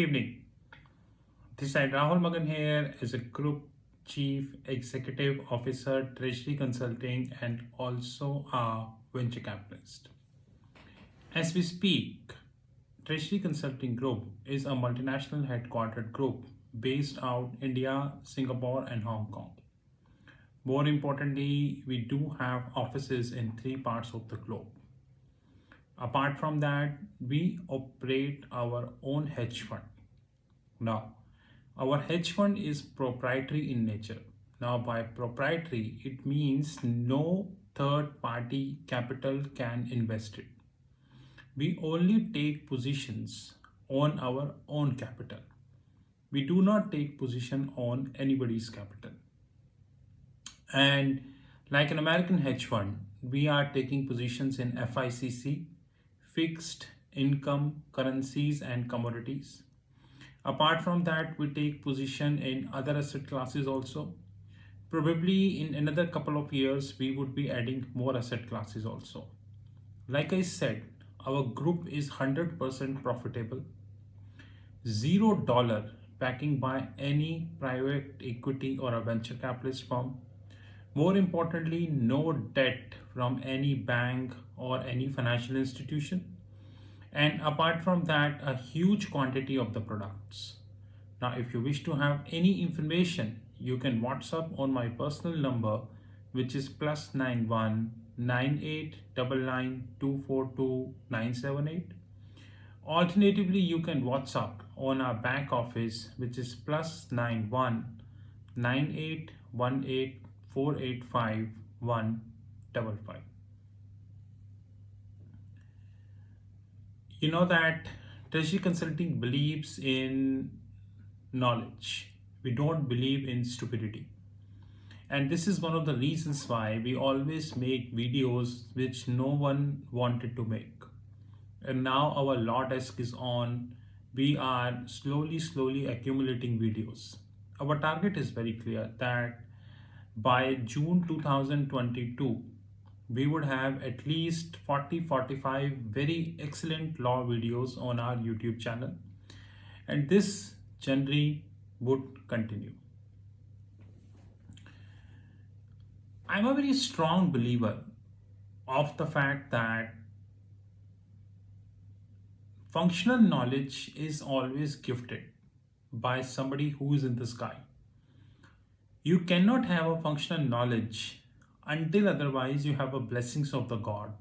evening. This side Rahul Magan here is a Group Chief Executive Officer, Treasury Consulting, and also a venture capitalist. As we speak, Treasury Consulting Group is a multinational headquartered group based out India, Singapore, and Hong Kong. More importantly, we do have offices in three parts of the globe. Apart from that, we operate our own hedge fund. Now, our hedge fund is proprietary in nature. Now, by proprietary, it means no third party capital can invest it. We only take positions on our own capital. We do not take position on anybody's capital. And like an American hedge fund, we are taking positions in FICC, fixed income, currencies, and commodities. Apart from that, we take position in other asset classes also. Probably in another couple of years, we would be adding more asset classes also. Like I said, our group is 100% profitable, $0 backing by any private equity or a venture capitalist firm. More importantly, no debt from any bank or any financial institution. And apart from that, a huge quantity of the products. Now, if you wish to have any information, you can WhatsApp on my personal number, which is +91 9899 242 978. Alternatively, you can WhatsApp on our back office, which is +91 9818 485 155. You know that Treasury Consulting believes in knowledge. We don't believe in stupidity. And this is one of the reasons why we always make videos which no one wanted to make. And now our law desk is on. We are slowly accumulating videos. Our target is very clear that by June 2022, we would have at least 40-45 very excellent law videos on our YouTube channel, and this journey would continue. I'm a very strong believer of the fact that functional knowledge is always gifted by somebody who is in the sky. You cannot have a functional knowledge until otherwise you have a blessings of the God.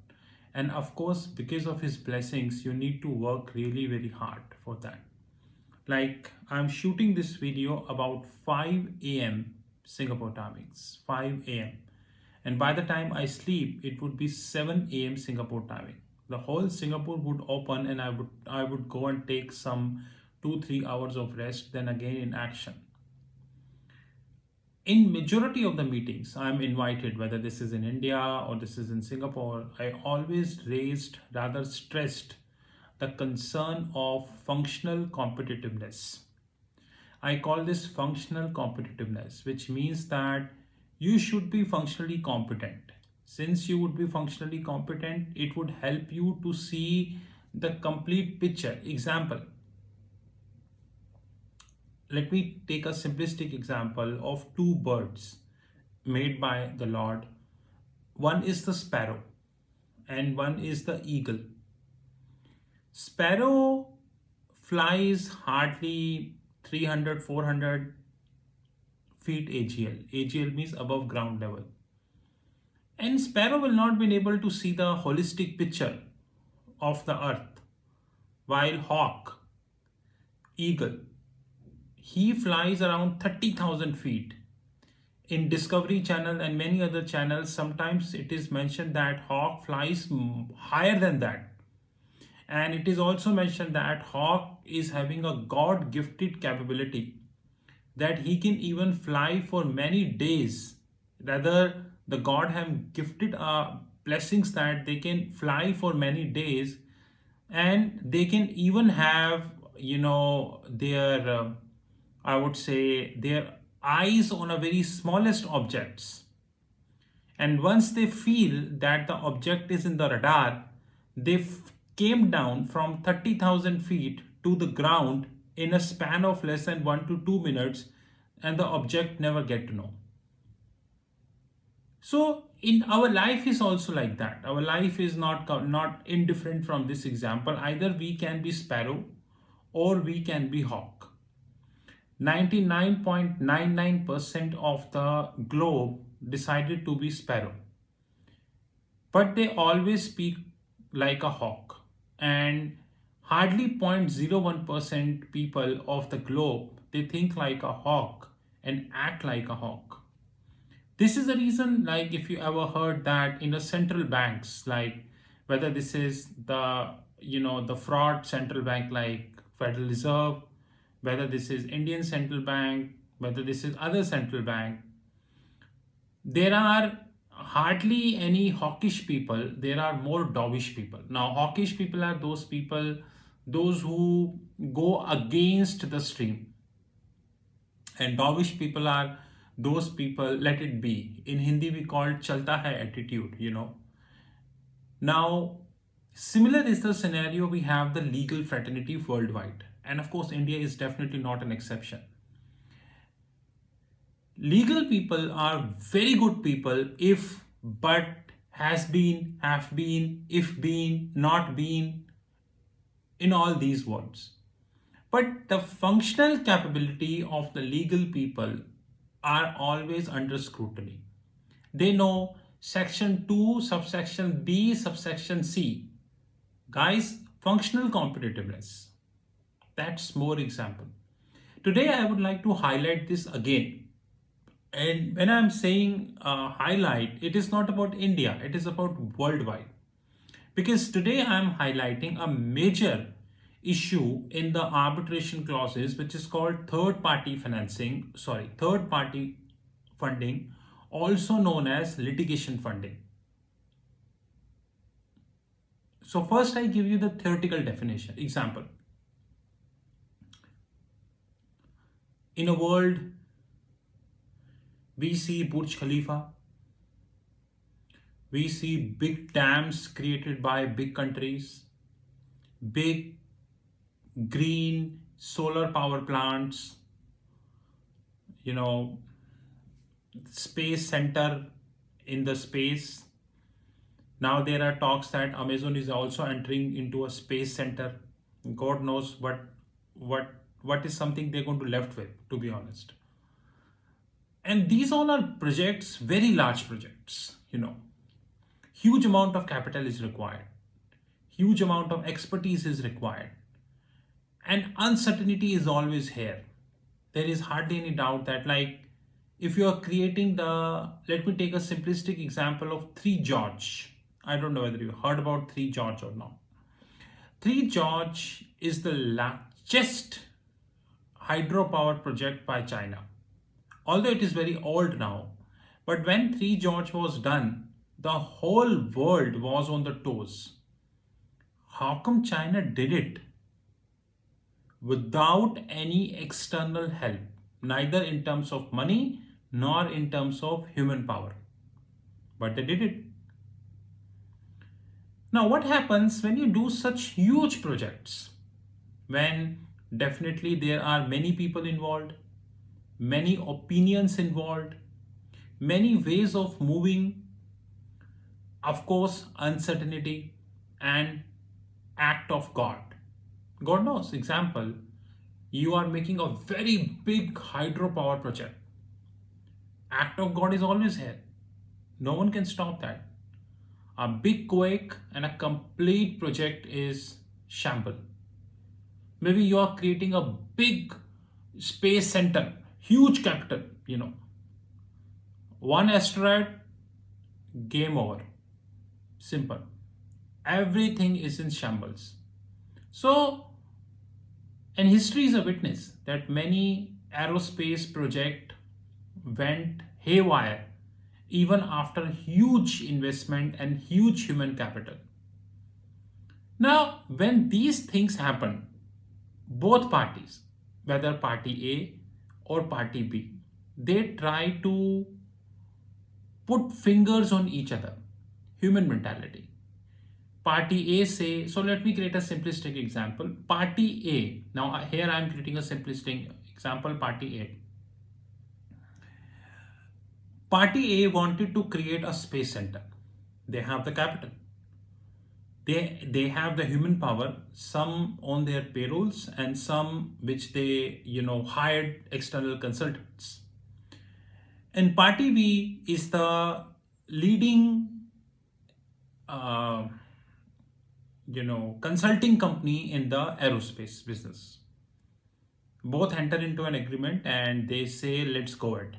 And of course, because of his blessings, you need to work really very hard for that. Like I'm shooting this video about 5 a.m. Singapore timings, 5 a.m. And by the time I sleep, it would be 7 a.m. Singapore timing. The whole Singapore would open and I would go and take some 2-3 hours of rest, then again in action. In majority of the meetings I'm invited, whether this is in India or this is in Singapore, I always rather stressed the concern of functional competitiveness. I call this functional competitiveness, which means that you should be functionally competent. Since you would be functionally competent, it would help you to see the complete picture. Example. Let me take a simplistic example of two birds made by the Lord. One is the sparrow and one is the eagle. Sparrow flies hardly 300-400 feet AGL. AGL means above ground level. And sparrow will not be able to see the holistic picture of the earth. While hawk, eagle, he flies around 30,000 feet. In Discovery Channel and many other channels, sometimes it is mentioned that hawk flies higher than that. And it is also mentioned that hawk is having a God-gifted capability that he can even fly for many days. Rather, the God have gifted blessings that they can fly for many days, and they can even have, their I would say their eyes on a very smallest objects. And once they feel that the object is in the radar, they came down from 30,000 feet to the ground in a span of less than 1 to 2 minutes, and the object never get to know. So in our life is also like that. Our life is not indifferent from this example. Either we can be sparrow or we can be hawk. 99.99% of the globe decided to be sparrow, but they always speak like a hawk, and hardly 0.01% people of the globe they think like a hawk and act like a hawk. This is the reason, like, if you ever heard that in the central banks, like whether this is the fraud central bank like Federal Reserve, whether this is Indian Central Bank, whether this is other central bank, there are hardly any hawkish people. There are more dovish people. Now, hawkish people are those people, those who go against the stream, and dovish people are those people, let it be. In Hindi we call chalta hai attitude. Now, similar is the scenario. We have the legal fraternity worldwide, and of course India is definitely not an exception. Legal people are very good people if, but, has been, have been, if been, not been, in all these words. But the functional capability of the legal people are always under scrutiny. They know section 2, subsection B, subsection C. Guys, functional competitiveness. That's more example. Today I would like to highlight this again. And when I'm saying highlight, it is not about India, it is about worldwide. Because today I'm highlighting a major issue in the arbitration clauses, which is called third party funding, also known as litigation funding. So first I give you the theoretical definition. Example. In a world, we see Burj Khalifa, we see big dams created by big countries, big green solar power plants, space center in the space. Now there are talks that Amazon is also entering into a space center. God knows what is something they're going to left with, to be honest. And these all are projects, very large projects. Huge amount of capital is required, huge amount of expertise is required, and uncertainty is always here. There is hardly any doubt that, like, if you are creating let me take a simplistic example of 3 George. I don't know whether you heard about 3 George or not. 3 George is the largest hydropower project by China. Although it is very old now, but when 3 George was done, the whole world was on the toes. How come China did it without any external help, neither in terms of money nor in terms of human power? But they did it. Now, what happens when you do such huge projects? When definitely there are many people involved, many opinions involved, many ways of moving, of course, uncertainty and act of God. God knows. Example, you are making a very big hydropower project. Act of God is always here. No one can stop that. A big quake and a complete project is shamble. Maybe you are creating a big space center, huge capital, One asteroid, game over. Simple. Everything is in shambles. So, and history is a witness that many aerospace projects went haywire even after huge investment and huge human capital. Now, when these things happen, both parties, whether party A or party B, they try to put fingers on each other. Human mentality. Party A say, so let me create a simplistic example. Party A, now here I am creating a simplistic example, Party A. Party A wanted to create a space center. They have the capital. They have the human power, some on their payrolls and some which they hired external consultants. And Party B is the leading uh, consulting company in the aerospace business. Both enter into an agreement and they say, let's go ahead.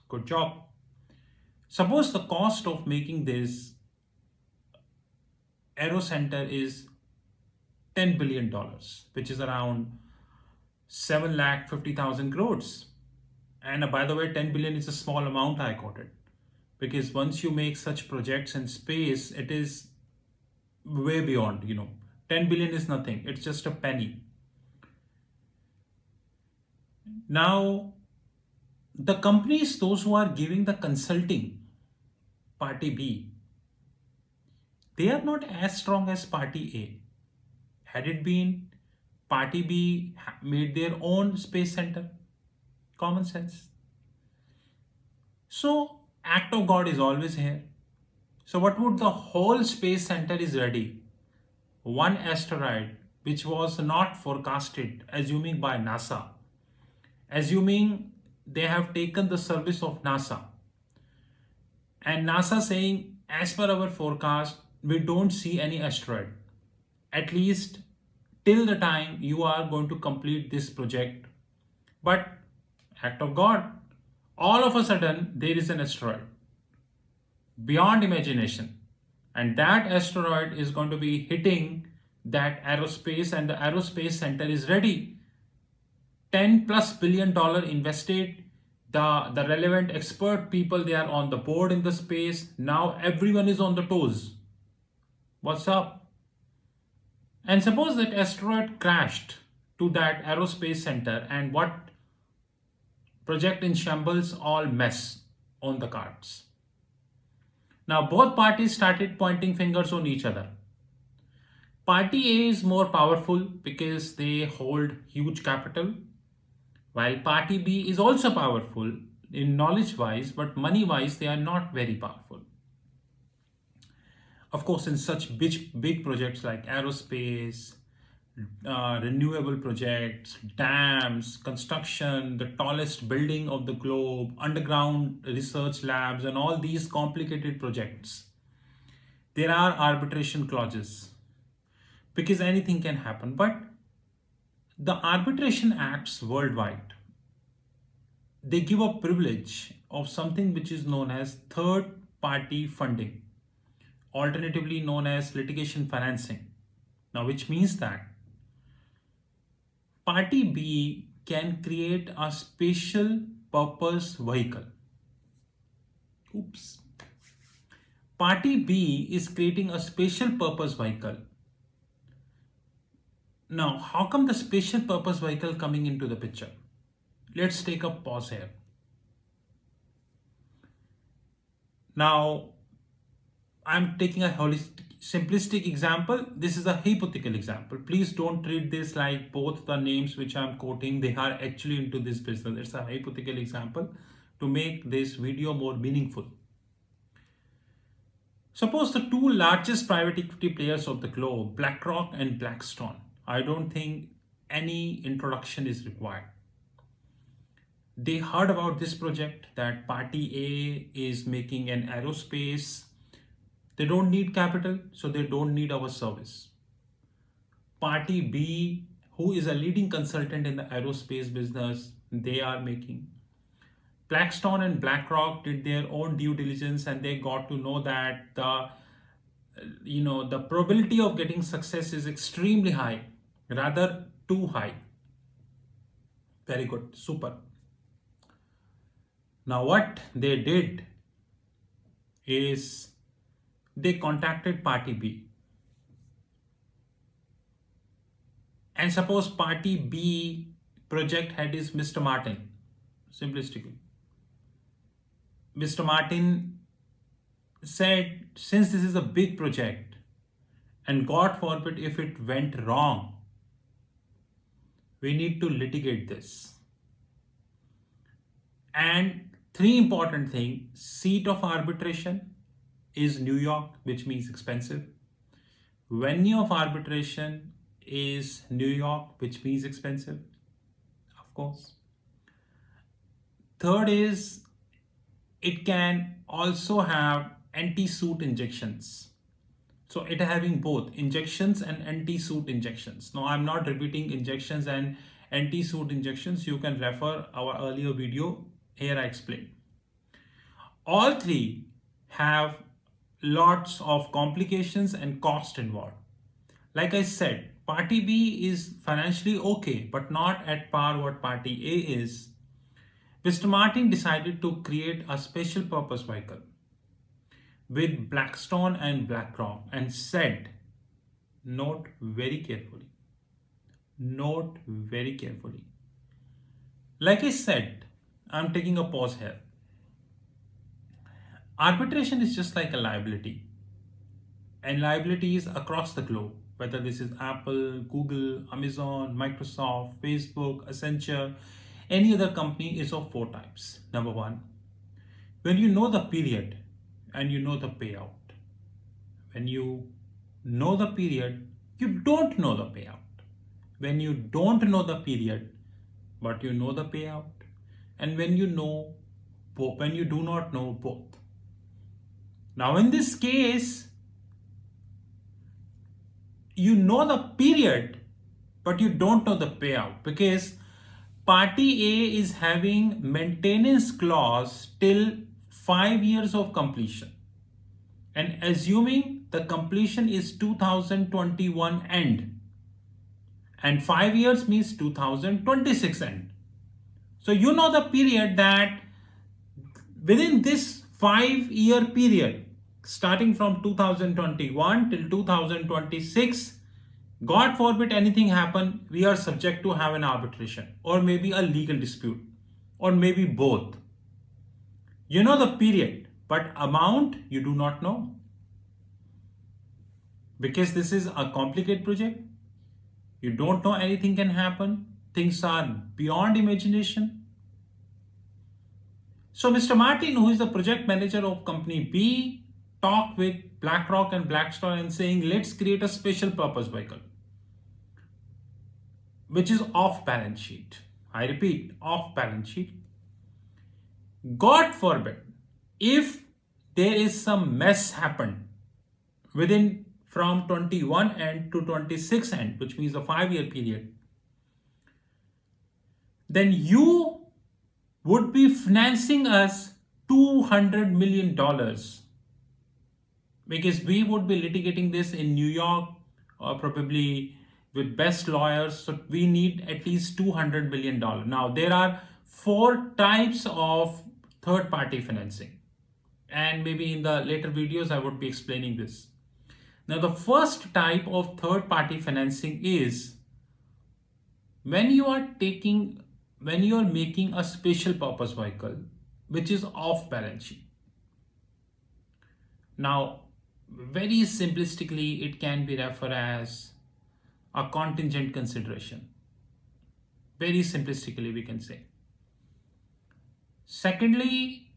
Good job. Suppose the cost of making this aero center is $10 billion, which is around 7,50,000 crores. And by the way, 10 billion is a small amount I quoted, because once you make such projects in space, it is way beyond, 10 billion is nothing. It's just a penny. Now, the companies, those who are giving the consulting, Party B, they are not as strong as Party A. Had it been Party B made their own space center, common sense. So, act of God is always here. So, what would the whole space center is ready? One asteroid which was not forecasted, assuming by NASA, assuming they have taken the service of NASA, and NASA saying, as per our forecast, we don't see any asteroid, at least till the time you are going to complete this project. But act of God, all of a sudden there is an asteroid beyond imagination, and that asteroid is going to be hitting that aerospace, and the aerospace center is ready. $10+ billion invested, the relevant expert people, they are on the board in the space. Now everyone is on the toes. What's up? And suppose that asteroid crashed to that aerospace center, and what? Project in shambles, all mess on the cards. Now both parties started pointing fingers on each other. Party A is more powerful because they hold huge capital, while Party B is also powerful in knowledge wise, but money wise they are not very powerful. Of course, in such big projects like aerospace, renewable projects, dams, construction, the tallest building of the globe, underground research labs, and all these complicated projects, there are arbitration clauses because anything can happen. But the arbitration acts worldwide. They give a privilege of something which is known as third party funding, alternatively known as litigation financing. Now, which means that Party B can create a special purpose vehicle. Oops. Party B is creating a special purpose vehicle. Now, how come the special purpose vehicle coming into the picture? Let's take a pause here. Now, I'm taking a simplistic example. This is a hypothetical example. Please don't treat this like both the names which I'm quoting, they are actually into this business. It's a hypothetical example to make this video more meaningful. Suppose the two largest private equity players of the globe, BlackRock and Blackstone. I don't think any introduction is required. They heard about this project that Party A is making an aerospace. They don't need capital, so they don't need our service. Party B, who is a leading consultant in the aerospace business, they are making. Blackstone and BlackRock did their own due diligence and they got to know that the probability of getting success is extremely high, rather too high. Very good, super. Now what they did is they contacted Party B. And suppose Party B project head is Mr. Martin, simplistically. Mr. Martin said, since this is a big project, And God forbid if it went wrong, we need to litigate this. And three important things: seat of arbitration is New York, which means expensive. Venue of arbitration is New York, which means expensive, of course. Third is it can also have anti-suit injections. So it having both injections and anti-suit injections. Now I'm not repeating injections and anti-suit injections. You can refer our earlier video. Here I explain. All three have lots of complications and cost involved. Like I said, party B is financially okay, but not at par what party A is. Mr. Martin decided to create a special purpose vehicle with Blackstone and BlackRock and said, note very carefully, note very carefully. Like I said, I'm taking a pause here. Arbitration is just like a liability, and liabilities across the globe, whether this is Apple, Google, Amazon, Microsoft, Facebook, Accenture, any other company, is of four types. Number one, when you know the period and you know the payout. When you know the period, you don't know the payout. When you don't know the period, but you know the payout. And when you know both, when you do not know both. Now in this case, you know the period, but you don't know the payout, because party A is having maintenance clause till 5 years of completion. And assuming the completion is 2021 end, and 5 years means 2026 end. So you know the period that within this 5-year period, starting from 2021 till 2026, God forbid anything happen, we are subject to have an arbitration or maybe a legal dispute or maybe both. You know the period, but amount you do not know. Because this is a complicated project, you don't know anything can happen. Things are beyond imagination. So Mr. Martin, who is the project manager of company B, talked with BlackRock and Blackstone and saying, let's create a special purpose vehicle, which is off balance sheet. I repeat, off balance sheet. God forbid, if there is some mess happen within from 21 end to 26 end, which means the 5-year period, then you would be financing us $200 million, because we would be litigating this in New York or probably with best lawyers. So we need at least $200 million. Now there are 4 types of third party financing, and maybe in the later videos I would be explaining this. Now the first type of third party financing is when you are making a special purpose vehicle which is off balance sheet. Now very simplistically it can be referred as a contingent consideration. Very simplistically we can say. Secondly,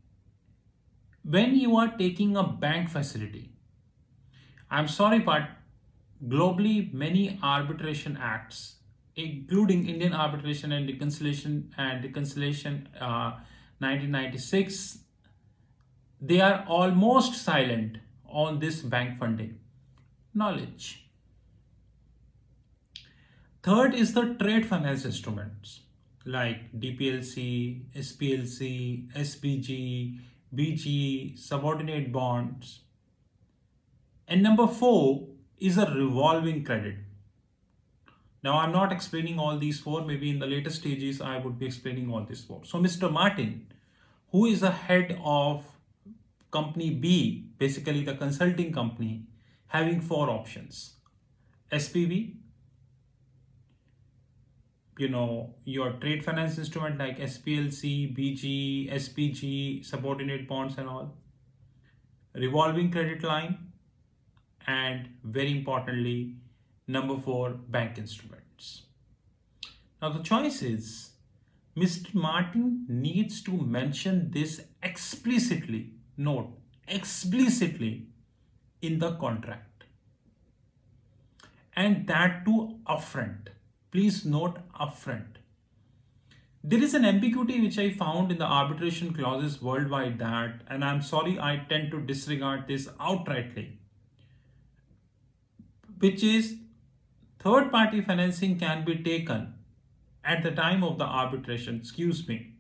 when you are taking a bank facility, I'm sorry, but globally many arbitration acts, including Indian Arbitration and Reconciliation 1996, they are almost silent on this bank funding knowledge. Third is the trade finance instruments like DPLC, SPLC, SPG, BG, subordinate bonds. And number 4 is a revolving credit. Now I'm not explaining all these 4, maybe in the later stages I would be explaining all these 4. So Mr. Martin, who is the head of company B, basically the consulting company, having 4 options. SPV, your trade finance instrument like SPLC, BG, SPG, subordinate bonds and all. Revolving credit line, and very importantly, number 4, bank instruments. Now the choice is Mr. Martin needs to mention this explicitly, note, explicitly in the contract. And that too upfront. Please note upfront. There is an ambiguity which I found in the arbitration clauses worldwide that, and I'm sorry, I tend to disregard this outrightly, which is third party financing can be taken at the time of the arbitration. Excuse me.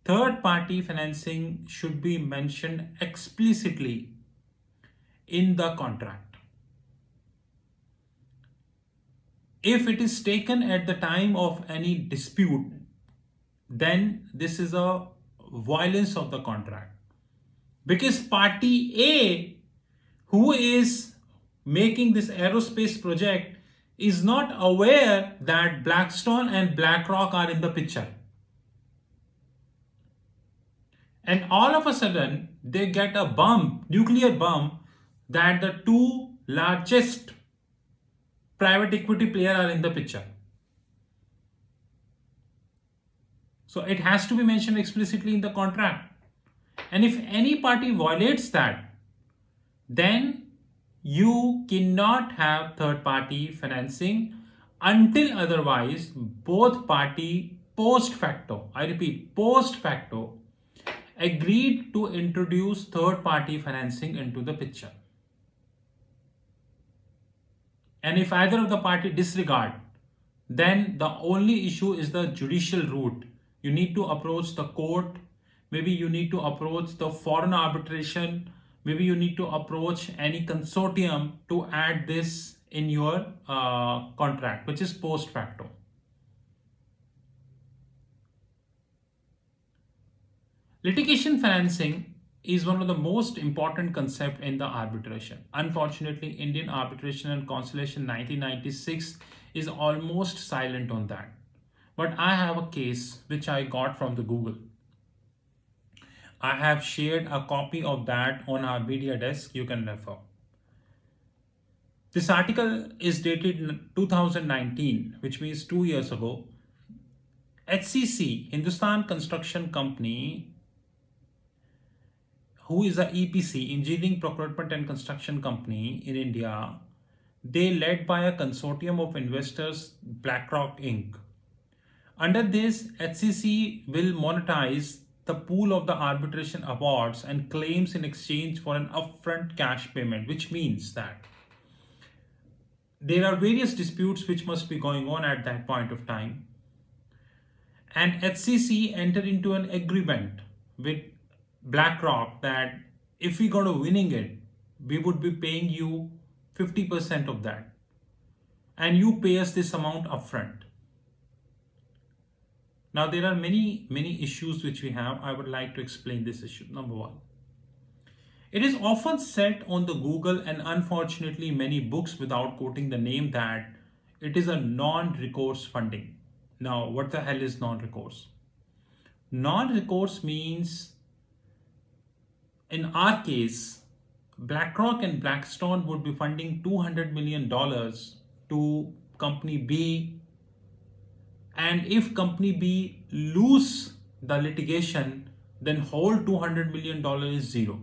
Third party financing should be mentioned explicitly in the contract. If it is taken at the time of any dispute, then this is a violation of the contract. Because party A, who is making this aerospace project, is not aware that Blackstone and BlackRock are in the picture. And all of a sudden, they get a bump, nuclear bump, that the two largest private equity players are in the picture. So it has to be mentioned explicitly in the contract. And if any party violates that, then you cannot have third party financing until otherwise both party post facto, I repeat, post facto, agreed to introduce third party financing into the picture. And if either of the party disregard, then the only issue is the judicial route. You need to approach the court, maybe you need to approach the foreign arbitration, maybe you need to approach any consortium to add this in your contract, which is post facto. Litigation financing is one of the most important concepts in the arbitration. Unfortunately, Indian Arbitration and Conciliation 1996 is almost silent on that. But I have a case which I got from the Google. I have shared a copy of that on our media desk. You can refer. This article is dated 2019, which means 2 years ago. HCC, Hindustan Construction Company, who is a EPC, Engineering Procurement and Construction Company in India, they led by a consortium of investors, BlackRock Inc. Under this, HCC will monetize the pool of the arbitration awards and claims in exchange for an upfront cash payment, which means that there are various disputes which must be going on at that point of time. And HCC entered into an agreement with BlackRock that if we go to winning it, we would be paying you 50% of that. And you pay us this amount upfront. Now, there are many issues which we have. I would like to explain this issue. Number 1. It is often said on the Google and unfortunately many books without quoting the name that it is a non-recourse funding. Now, what the hell is non-recourse? Non-recourse means, in our case, BlackRock and Blackstone would be funding $200 million to company B. And if company B lose the litigation, then whole $200 million is zero.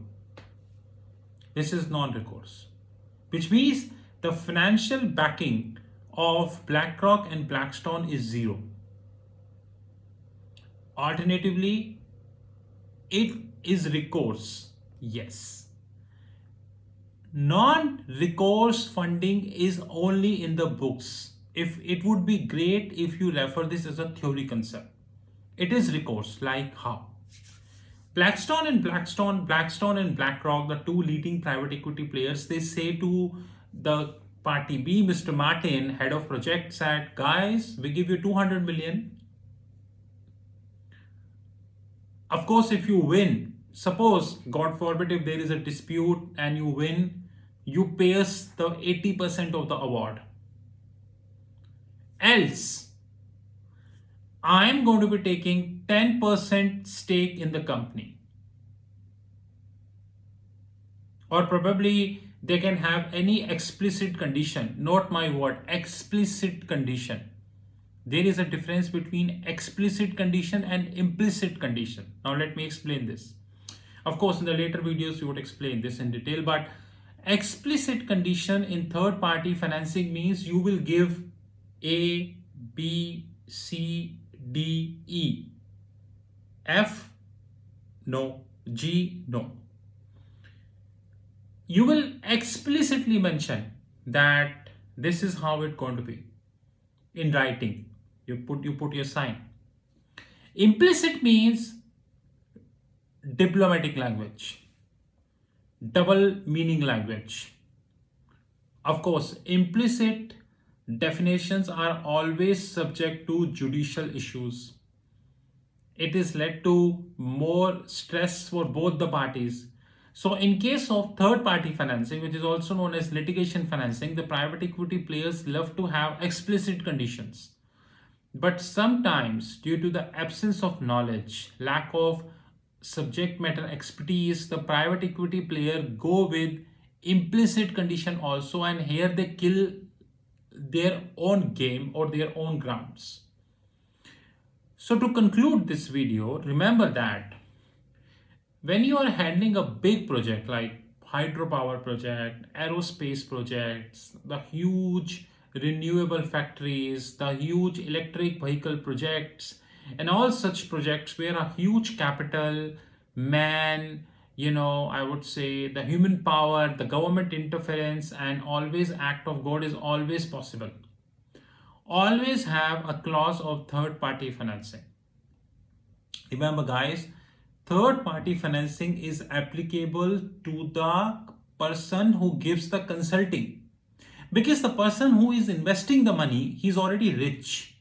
This is non-recourse, which means the financial backing of BlackRock and Blackstone is zero. Alternatively, it is recourse. Yes. Non-recourse funding is only in the books. If it would be great if you refer this as a theory concept. It is recourse, like how? Blackstone and BlackRock, the two leading private equity players, they say to the party B, Mr. Martin, head of projects, that guys, we give you 200 million. Of course, if you win, suppose, God forbid, if there is a dispute and you win, you pay us the 80% of the award. Else, I am going to be taking 10% stake in the company. Or probably They can have any explicit condition, not my word, explicit condition. There is a difference between explicit condition and implicit condition. Now let me explain this. Of course, in the later videos, we would explain this in detail, but explicit condition in third party financing means you will give A, B, C, D, E. F, no. G, no. You will explicitly mention that this is how it's going to be in writing. You put your sign. Implicit means diplomatic language, double meaning language. Of course, implicit definitions are always subject to judicial issues. It is led to more stress for both the parties. So in case of third party financing, which is also known as litigation financing, the private equity players love to have explicit conditions. But sometimes, due to the absence of knowledge, lack of subject matter expertise, the private equity player go with implicit condition also, and here they kill their own game or their own grounds. So to conclude this video, remember that when you are handling a big project like hydropower project, aerospace projects, the huge renewable factories, the huge electric vehicle projects, and all such projects where a huge capital, man, I would say the human power, the government interference, and always act of God is always possible. Always have a clause of third party financing. Remember guys, third party financing is applicable to the person who gives the consulting, because the person who is investing the money, he's already rich.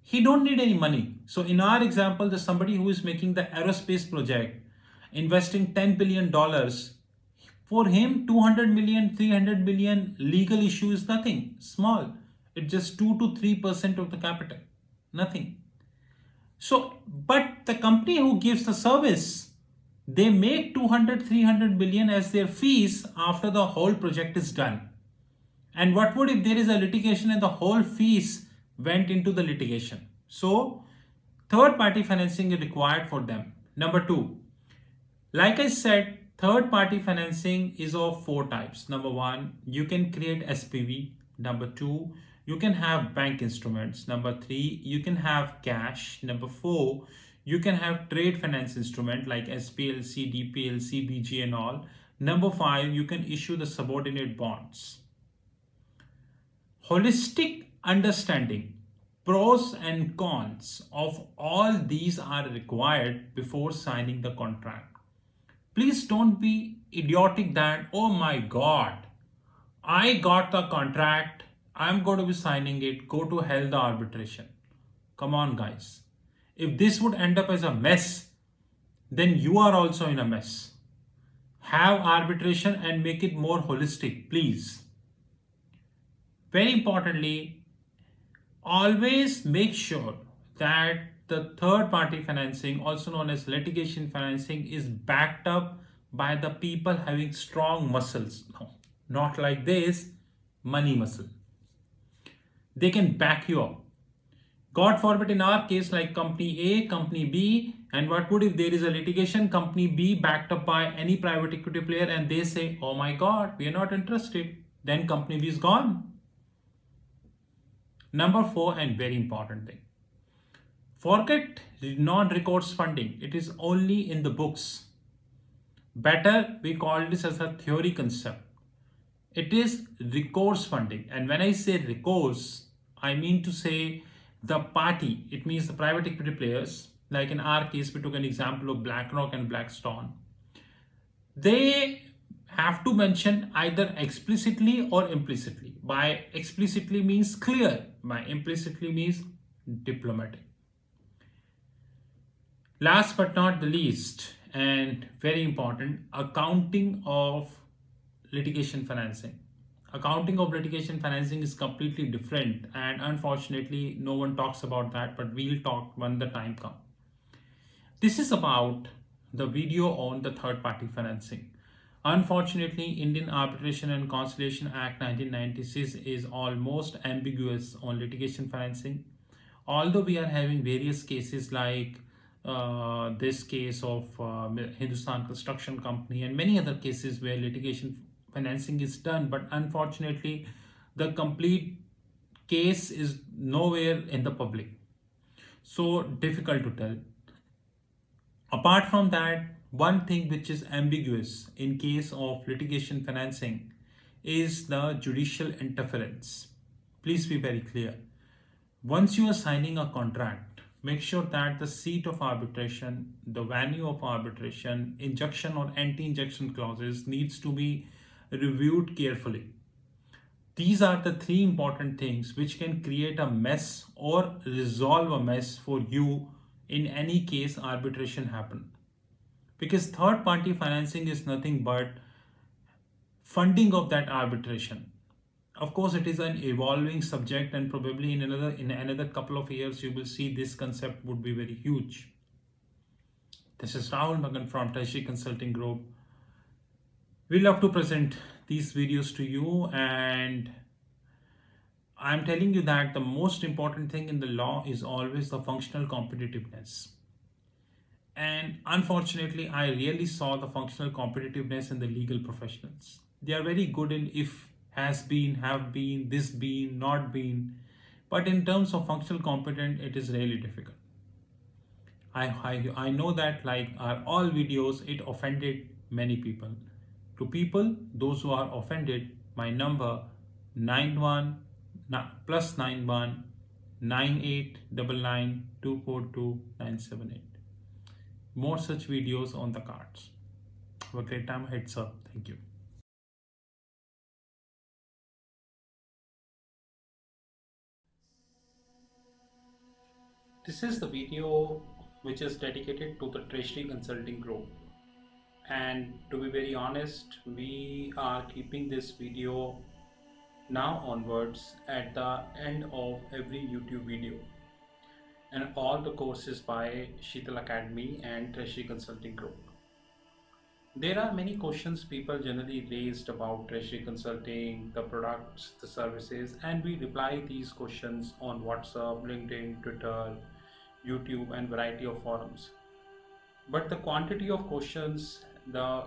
He don't need any money. So in our example, there's somebody who is making the aerospace project, investing $10 billion. For him, 200 million, 300 million legal issue is nothing, small. It's just 2 to 3% of the capital, nothing. So, but the company who gives the service, they make 200, 300 billion as their fees after the whole project is done. And what would if there is a litigation and the whole fees went into the litigation? So, third party financing is required for them. Number two, like I said, third party financing is of 4 types. Number 1, you can create SPV. Number 2, you can have bank instruments. Number 3, you can have cash. Number 4, you can have trade finance instrument like SPLC, DPLC, BG and all. Number 5, you can issue the subordinate bonds. Holistic understanding, pros and cons of all these are required before signing the contract. Please don't be idiotic that, oh my God, I got the contract, I'm going to be signing it, go to hell the arbitration. Come on guys. If this would end up as a mess, then you are also in a mess. Have arbitration and make it more holistic, please. Very importantly, always make sure that the third party financing, also known as litigation financing, is backed up by the people having strong muscles. No, not like this, money muscle. They can back you up. God forbid in our case, like company A, company B, and what would if there is a litigation, company B backed up by any private equity player and they say, oh my God, we are not interested. Then company B is gone. Number 4, and very important thing, forget non-recourse funding. It is only in the books. Better we call this as a theory concept. It is recourse funding. And when I say recourse, I mean to say the party. It means the private equity players. Like in our case, we took an example of BlackRock and Blackstone. They have to mention either explicitly or implicitly. By explicitly means clear. By implicitly means diplomatic. Last but not the least, and very important, accounting of litigation financing. Accounting of litigation financing is completely different, and unfortunately no one talks about that, but we'll talk when the time comes. This is about the video on the third party financing. Unfortunately, Indian Arbitration and Conciliation Act 1996 is almost ambiguous on litigation financing. Although we are having various cases like this case of Hindustan Construction Company and many other cases where litigation financing is done, but unfortunately, the complete case is nowhere in the public. So difficult to tell. Apart from that, one thing which is ambiguous in case of litigation financing is the judicial interference. Please be very clear. Once you are signing a contract, make sure that the seat of arbitration, the venue of arbitration, injunction or anti-injunction clauses needs to be reviewed carefully. These are the three important things which can create a mess or resolve a mess for you in any case arbitration happen. Because third party financing is nothing but funding of that arbitration. Of course, it is an evolving subject, and probably in another couple of years you will see this concept would be very huge. This is Rahul Magan from Treasury Consulting Group. We love to present these videos to you, and I'm telling you that the most important thing in the law is always the functional competitiveness. And unfortunately, I really saw the functional competitiveness in the legal professionals. They are very good in if, has been, have been, this been, not been. But in terms of functional competent, it is really difficult. I know that like our all videos, it offended many people. To people, those who are offended, my number 91 +91 9899242978. More such videos on the cards. Have a great time. Heads up. Thank you. This is the video which is dedicated to the Treasury Consulting Group. And to be very honest, we are keeping this video now onwards at the end of every YouTube video. And all the courses by Sheetal Academy and Treasury Consulting Group. There are many questions people generally raised about Treasury Consulting, the products, the services, and we reply these questions on WhatsApp, LinkedIn, Twitter, YouTube, and variety of forums. But the quantity of questions, the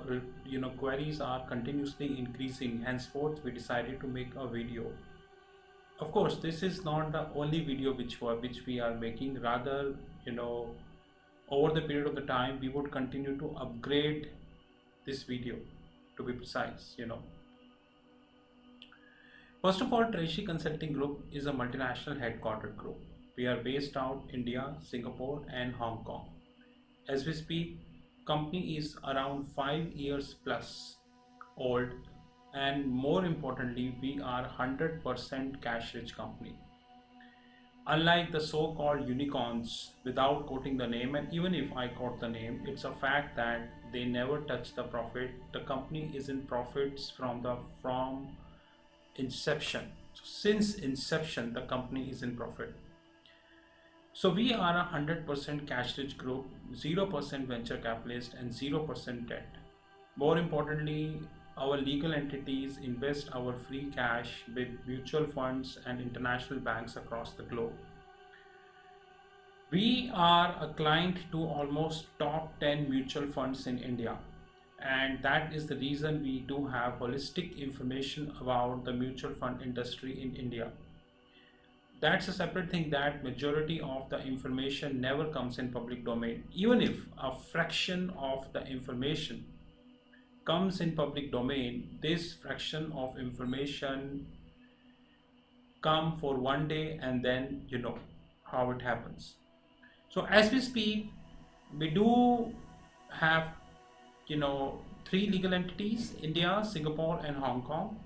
queries are continuously increasing. Henceforth, we decided to make a video. Of course, this is not the only video which we are making. Rather, over the period of the time, we would continue to upgrade this video, to be precise. First of all, Treasury Consulting Group is a multinational headquartered group. We are based out India, Singapore, and Hong Kong. As we speak, company is around 5 years plus old, and more importantly, we are 100% cash rich company. Unlike the so-called unicorns, without quoting the name, and even if I quote the name, it's a fact that they never touch the profit. The company is in profits from inception. So since inception, the company is in profit. So we are a 100% cash rich group, 0% venture capitalist, and 0% debt. More importantly, our legal entities invest our free cash with mutual funds and international banks across the globe. We are a client to almost top 10 mutual funds in India, and that is the reason we do have holistic information about the mutual fund industry in India. That's a separate thing, that majority of the information never comes in public domain. Even if a fraction of the information comes in public domain, this fraction of information come for one day, and then you know how it happens. So as we speak, we do have three legal entities: India, Singapore, and Hong Kong.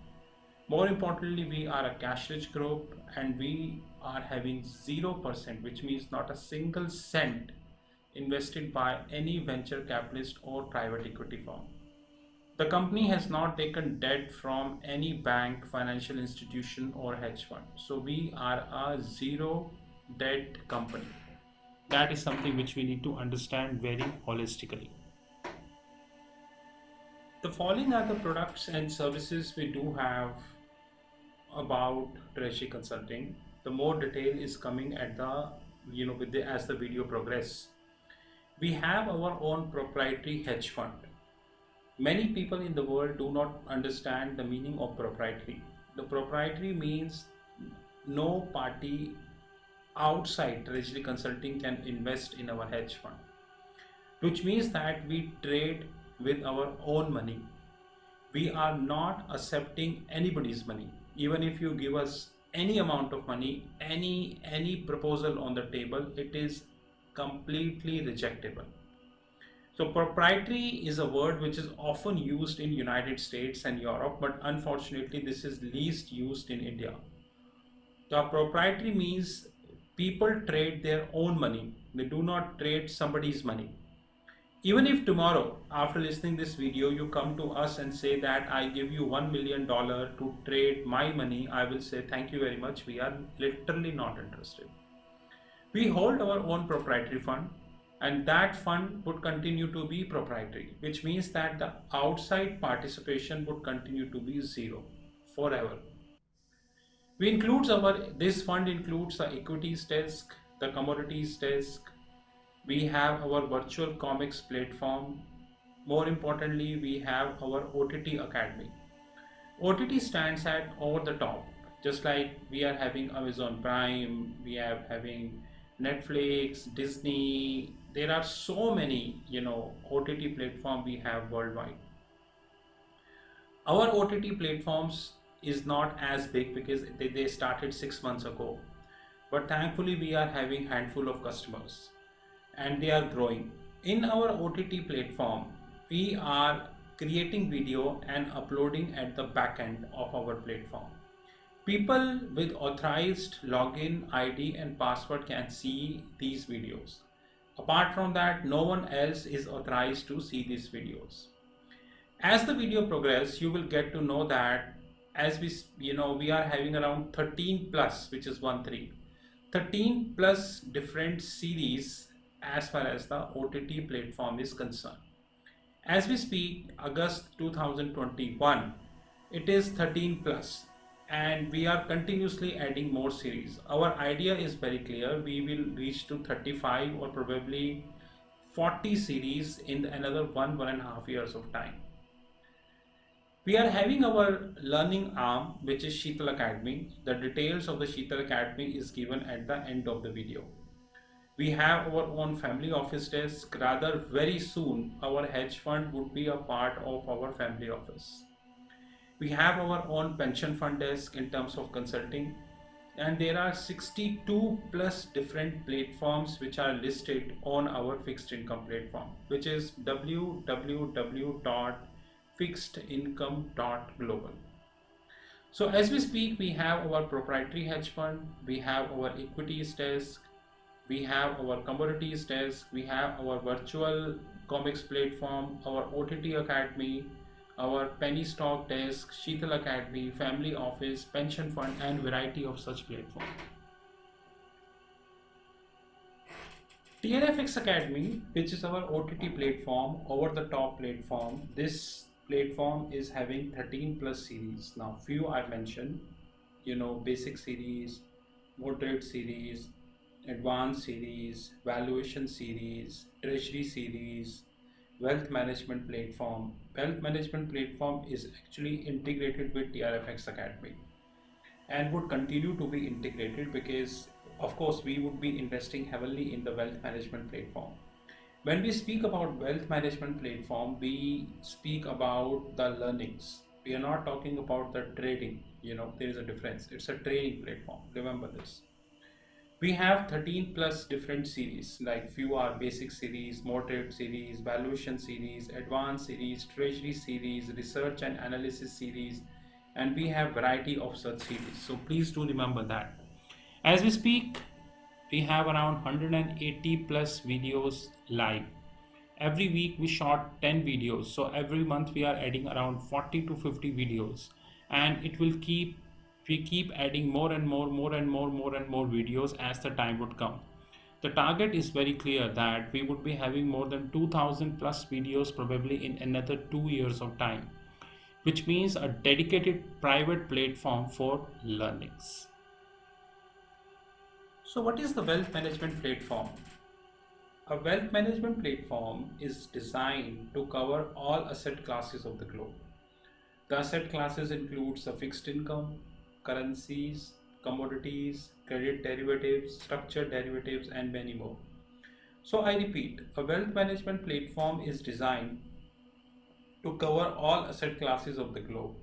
More importantly, we are a cash rich group, and we are having 0%, which means not a single cent invested by any venture capitalist or private equity firm. The company has not taken debt from any bank, financial institution, or hedge fund. So we are a zero debt company. That is something which we need to understand very holistically. The following are the products and services we do have about Treasury Consulting. The more detail is coming at the with the as the video progress. We have our own proprietary hedge fund. Many people in the world do not understand the meaning of proprietary. The proprietary means no party outside Treasury Consulting can invest in our hedge fund, which means that we trade with our own money. We are not accepting anybody's money. Even if you give us any amount of money, any proposal on the table, it is completely rejectable. So proprietary is a word which is often used in United States and Europe, but unfortunately this is least used in India. The proprietary means people trade their own money. They do not trade somebody's money. Even if tomorrow, after listening this video, you come to us and say that I give you $1 million to trade my money, I will say thank you very much. We are literally not interested. We hold our own proprietary fund, and that fund would continue to be proprietary, which means that the outside participation would continue to be zero forever. This fund includes the equities desk, the commodities desk. We have our virtual comics platform. More importantly, we have our OTT Academy. OTT stands at over the top, just like we are having Amazon Prime, we are having Netflix, Disney. There are so many, OTT platform we have worldwide. Our OTT platforms is not as big because they started 6 months ago, but thankfully we are having handful of customers and they are growing. In our OTT platform, we are creating video and uploading at the back end of our platform. People with authorized login ID and password can see these videos. Apart from that, no one else is authorized to see these videos. As the video progresses, you will get to know that as we are having around 13 plus, which is 13 plus different series as far as the OTT platform is concerned. As we speak, August 2021, it is 13 plus and we are continuously adding more series. Our idea is very clear. We will reach to 35 or probably 40 series in another 1.5 years of time. We are having our learning arm, which is Sheetal Academy. The details of the Sheetal Academy is given at the end of the video. We have our own family office desk. Rather, very soon, our hedge fund would be a part of our family office. We have our own pension fund desk in terms of consulting. And there are 62 plus different platforms which are listed on our fixed income platform, which is www.fixedincome.global. So as we speak, we have our proprietary hedge fund, we have our equities desk, we have our commodities desk, we have our virtual comics platform, our OTT Academy, our penny stock desk, Sheetal Academy, family office, pension fund, and variety of such platforms. TRFX Academy, which is our OTT platform, over the top platform. This platform is having 13 plus series. Now, few I mentioned, basic series, moderate series, advanced series, valuation series, treasury series, wealth management platform. Wealth management platform is actually integrated with TRFX Academy and would continue to be integrated because of course we would be investing heavily in the wealth management platform. When we speak about wealth management platform, we speak about the learnings. We are not talking about the trading. There is a difference. It's a trading platform. Remember this. We have 13 plus different series, like few are basic series, moderate series, valuation series, advanced series, treasury series, research and analysis series, and we have variety of such series. So please do remember that. As we speak, we have around 180 plus videos live. Every week we shot 10 videos. So every month we are adding around 40 to 50 videos, and we keep adding more and more videos as the time would come. The target is very clear that we would be having more than 2000 plus videos probably in another 2 years of time, which means a dedicated private platform for learnings. So, what is the wealth management platform? A wealth management platform is designed to cover all asset classes of the globe. The asset classes includes the fixed income, currencies, commodities, credit derivatives, structured derivatives, and many more. So I repeat, a wealth management platform is designed to cover all asset classes of the globe.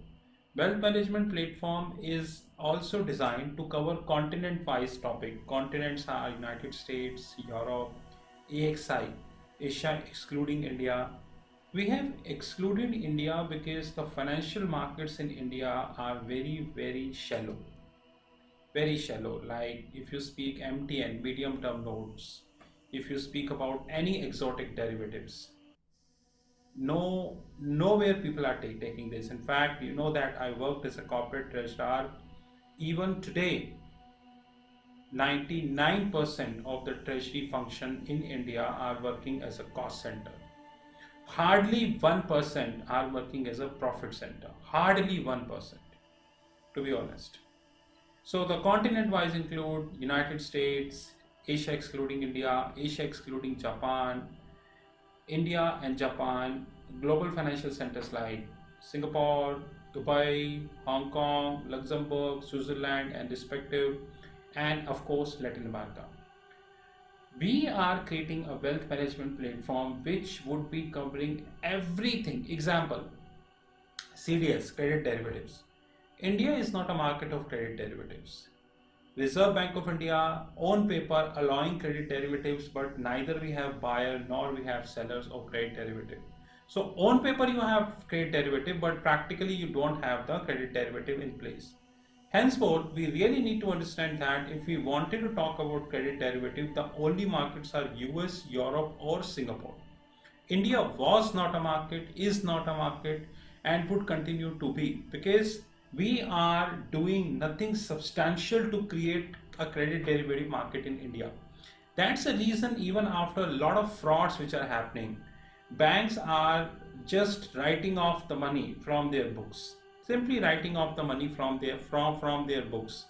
Wealth management platform is also designed to cover continent-wise topic. Continents are United States, Europe, AXI, Asia excluding India. We have excluded India because the financial markets in India are very shallow. Very shallow. Like if you speak MTN, medium term notes, if you speak about any exotic derivatives, nowhere people are taking this. In fact, you know that I worked as a corporate registrar. Even today, 99% of the treasury function in India are working as a cost center. Hardly 1% are working as a profit center. Hardly 1%, to be honest. So the continent wise include United States, Asia excluding India, Asia excluding Japan, India and Japan, global financial centers like Singapore, Dubai, Hong Kong, Luxembourg, Switzerland, and respective, and of course Latin America. We are creating a wealth management platform which would be covering everything. Example, CDS, credit derivatives. India is not a market of credit derivatives. Reserve Bank of India on paper allowing credit derivatives, but neither we have buyer nor we have sellers of credit derivative. So on paper you have credit derivative, but practically you don't have the credit derivative in place. Henceforth, we really need to understand that if we wanted to talk about credit derivative, the only markets are US, Europe or Singapore. India was not a market, is not a market, and would continue to be, because we are doing nothing substantial to create a credit derivative market in India. That's the reason even after a lot of frauds which are happening, banks are just writing off the money from their books. Simply writing off the money from their books.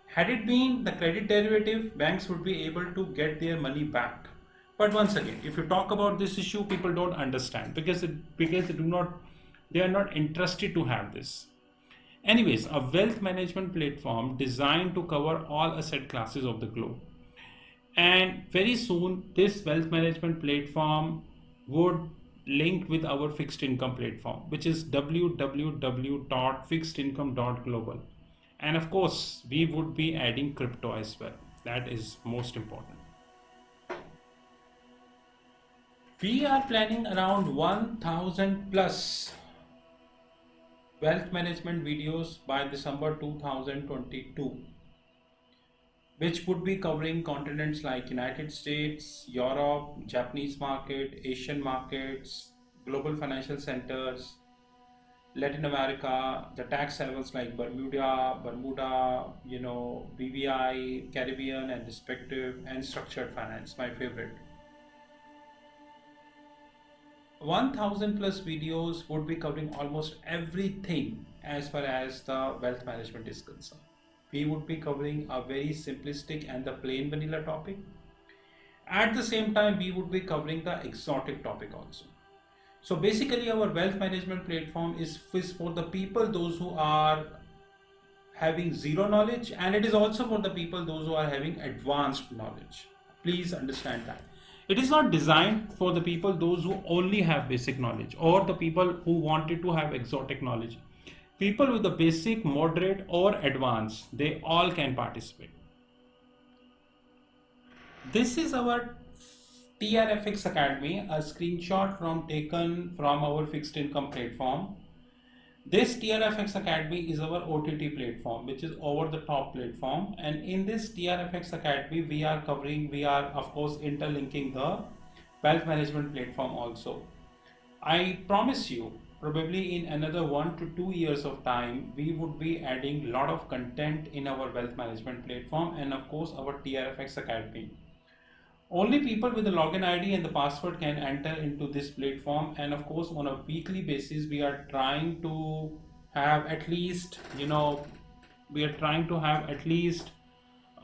Had it been the credit derivative, banks would be able to get their money back. But once again, if you talk about this issue, people don't understand because they are not interested to have this. Anyways, a wealth management platform designed to cover all asset classes of the globe. And very soon, this wealth management platform would link with our fixed income platform, which is www.fixedincome.global. And of course, we would be adding crypto as well. That is most important. We are planning around 1000 plus wealth management videos by December 2022, which would be covering continents like United States, Europe, Japanese market, Asian markets, global financial centers, Latin America, the tax havens like Bermuda, BVI, Caribbean and respective, and structured finance, my favorite. 1000 plus videos would be covering almost everything as far as the wealth management is concerned. We would be covering a very simplistic and the plain vanilla topic. At the same time, we would be covering the exotic topic also. So basically our wealth management platform is for the people, those who are having zero knowledge, and it is also for the people, those who are having advanced knowledge. Please understand that. It is not designed for the people, those who only have basic knowledge, or the people who wanted to have exotic knowledge. People with the basic, moderate or advanced, they all can participate. This is our TRFX Academy, a screenshot taken from our fixed income platform. This TRFX Academy is our OTT platform, which is over the top platform. And in this TRFX Academy, we are of course interlinking the wealth management platform also. I promise you, probably in another 1 to 2 years of time, we would be adding a lot of content in our wealth management platform and of course our TRFX Academy. Only people with the login ID and the password can enter into this platform. And of course, on a weekly basis, we are trying to have at least, we are trying to have at least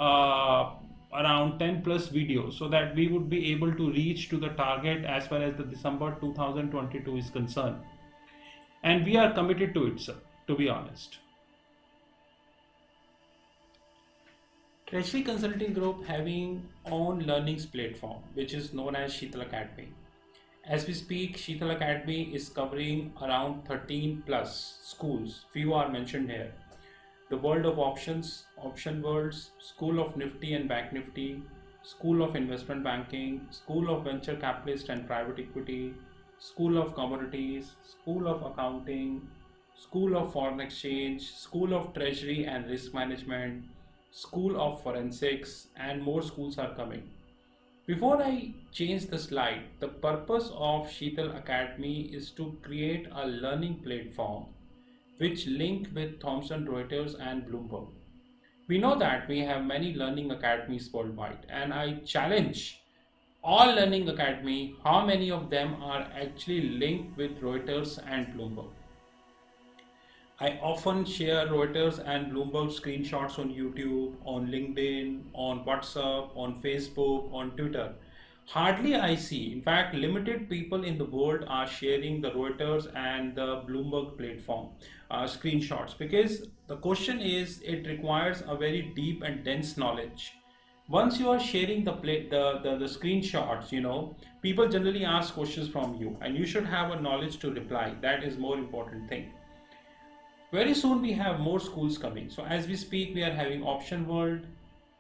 uh, around 10 plus videos so that we would be able to reach to the target as far as the December 2022 is concerned. And we are committed to it, sir, to be honest. Treasury Consulting Group having own learnings platform which is known as Sheetal Academy. As we speak, Sheetal Academy is covering around 13 plus schools. Few are mentioned here. The World of Options, Option Worlds, School of Nifty and Bank Nifty, School of Investment Banking, School of Venture Capitalist and Private Equity, School of Commodities, School of Accounting, School of Foreign Exchange, School of Treasury and Risk Management, School of Forensics, and more schools are coming. Before I change the slide, the purpose of Sheetal Academy is to create a learning platform which link with Thomson Reuters and Bloomberg. We know that we have many learning academies worldwide, and I challenge all learning academy how many of them are actually linked with Reuters and Bloomberg. I often share Reuters and Bloomberg screenshots on YouTube, on LinkedIn, on WhatsApp, on Facebook, on Twitter. Hardly I see, in fact, limited people in the world are sharing the Reuters and the Bloomberg platform screenshots, because the question is it requires a very deep and dense knowledge. Once you are sharing the screenshots, people generally ask questions from you, and you should have a knowledge to reply. That is more important thing. Very soon we have more schools coming. So as we speak, we are having Option World,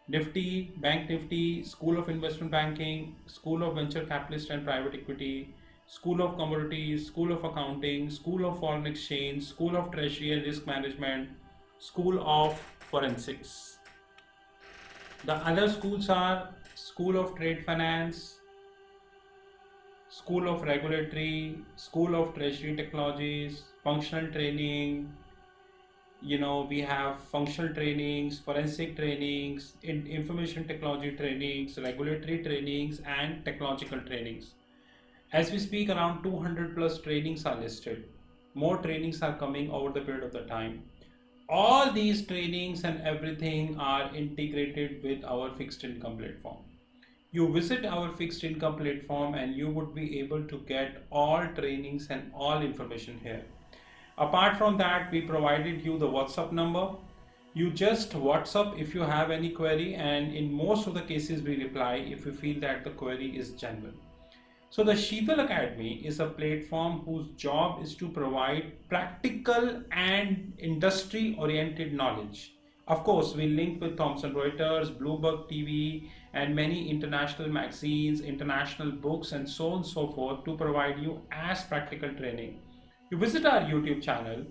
Nifty, Bank Nifty, School of Investment Banking, School of Venture Capitalist and Private Equity, School of Commodities, School of Accounting, School of Foreign Exchange, School of Treasury and Risk Management, School of Forensics. The other schools are School of Trade Finance, School of Regulatory, School of Treasury Technologies, Functional Training. We have functional trainings, forensic trainings, information technology trainings, regulatory trainings, and technological trainings. As we speak, around 200 plus trainings are listed. More trainings are coming over the period of the time. All these trainings and everything are integrated with our fixed income platform. You visit our fixed income platform and you would be able to get all trainings and all information here. Apart from that, we provided you the WhatsApp number. You just WhatsApp if you have any query, and in most of the cases we reply if we feel that the query is genuine. So the Sheetal Academy is a platform whose job is to provide practical and industry oriented knowledge. Of course, we link with Thomson Reuters, Bloomberg TV, and many international magazines, international books, and so on and so forth to provide you as practical training. You visit our YouTube channel.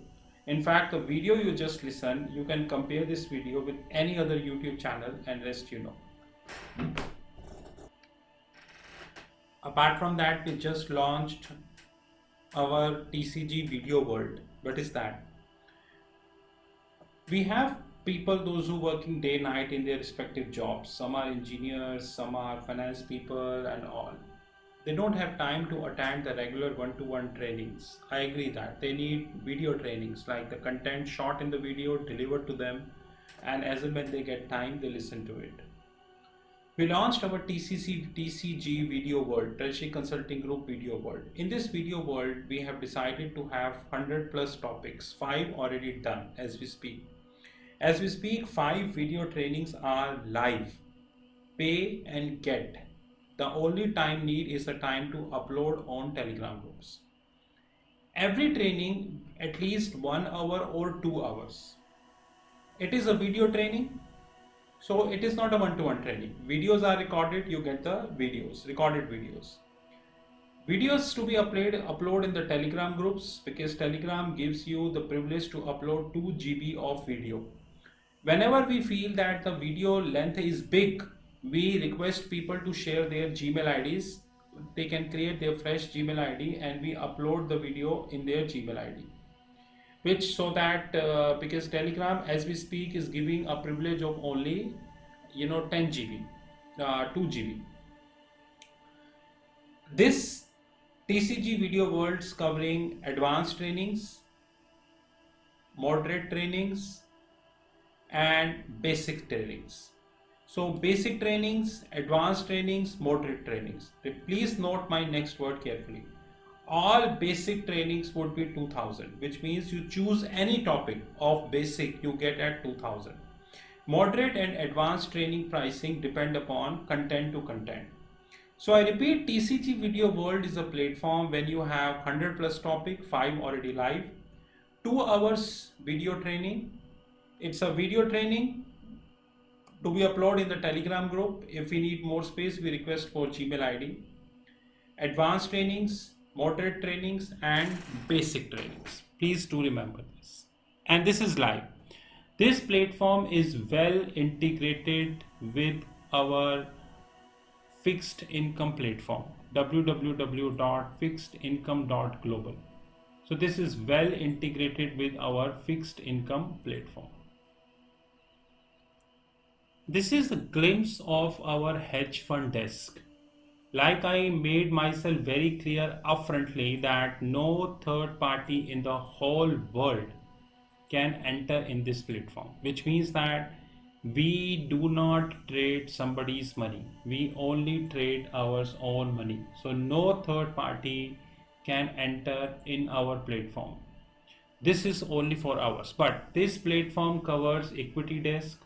In fact, the video you just listened, you can compare this video with any other YouTube channel and rest you know. Apart from that, we just launched our TCG Video World. What is that? We have people, those who working day night in their respective jobs. Some are engineers, some are finance people and all. They don't have time to attend the regular one-to-one trainings. I agree that they need video trainings, like the content shot in the video delivered to them, and as and when they get time, they listen to it. We launched our TCG Video World, Treasury Consulting Group Video World. In this video world, we have decided to have 100 plus topics, 5 already done as we speak. As we speak, 5 video trainings are live, pay and get. The only time need is the time to upload on Telegram groups. Every training at least 1 hour or 2 hours. It is a video training, so it is not a one-to-one training. Videos are recorded, you get the videos, recorded videos. Videos to be upload in the Telegram groups, because Telegram gives you the privilege to upload 2 GB of video. Whenever we feel that the video length is big, we request people to share their Gmail IDs. They can create their fresh Gmail ID and we upload the video in their Gmail ID. Which so that because Telegram as we speak is giving a privilege of only 10 GB, 2 GB. This TCG Video Worlds covering advanced trainings, moderate trainings, and basic trainings. So basic trainings, advanced trainings, moderate trainings. Please note my next word carefully. All basic trainings would be 2000, which means you choose any topic of basic, you get at 2000. Moderate and advanced training pricing depend upon content to content. So I repeat, TCG Video World is a platform when you have 100 plus topic, 5 already live, 2 hours video training. It's a video training to be uploaded in the Telegram group. If we need more space, we request for Gmail ID. Advanced trainings, moderate trainings, and basic trainings. Please do remember this. And this is live. This platform is well integrated with our fixed income platform, www.fixedincome.global. So this is well integrated with our fixed income platform. This is a glimpse of our hedge fund desk. Like I made myself very clear upfrontly that no third party in the whole world can enter in this platform, which means that we do not trade somebody's money. We only trade our own money. So no third party can enter in our platform. This is only for ours. But this platform covers equity desk.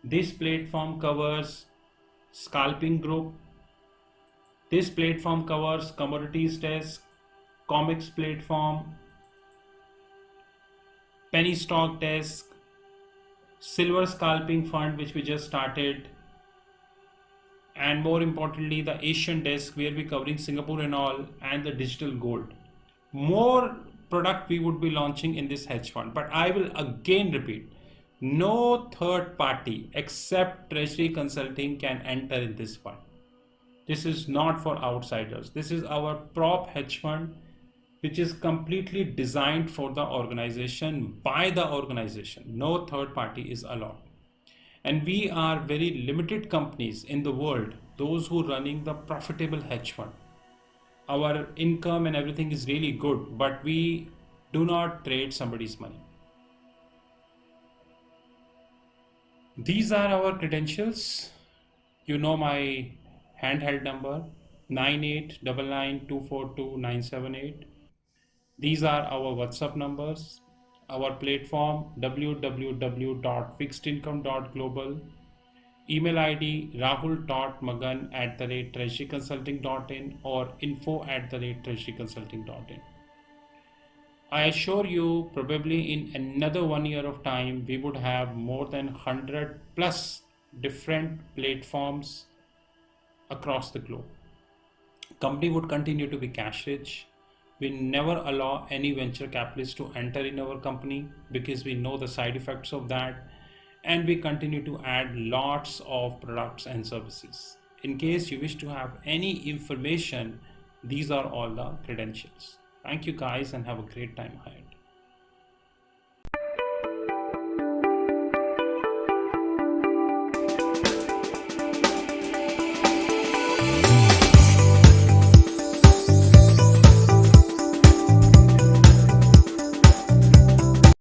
This platform covers scalping group. This platform covers commodities desk, comics platform, penny stock desk, silver scalping fund, which we just started, and more importantly the Asian desk where we're covering Singapore and all, and the digital gold. More product we would be launching in this hedge fund, but I will again repeat, no third party except Treasury Consulting can enter in this fund. This is not for outsiders. This is our prop hedge fund, which is completely designed for the organization, by the organization. No third party is allowed. And we are very limited companies in the world, those who are running the profitable hedge fund. Our income and everything is really good, but we do not trade somebody's money. These are our credentials. You know my handheld number 9899242978. These are our WhatsApp numbers, our platform www.fixedincome.global, email ID rahul.magan@treasuryconsulting.in or info@treasuryconsulting.in. I assure you, probably in another 1 year of time, we would have more than 100 plus different platforms across the globe. Company would continue to be cash rich. We never allow any venture capitalist to enter in our company because we know the side effects of that, and we continue to add lots of products and services. In case you wish to have any information, these are all the credentials. Thank you guys and have a great time ahead.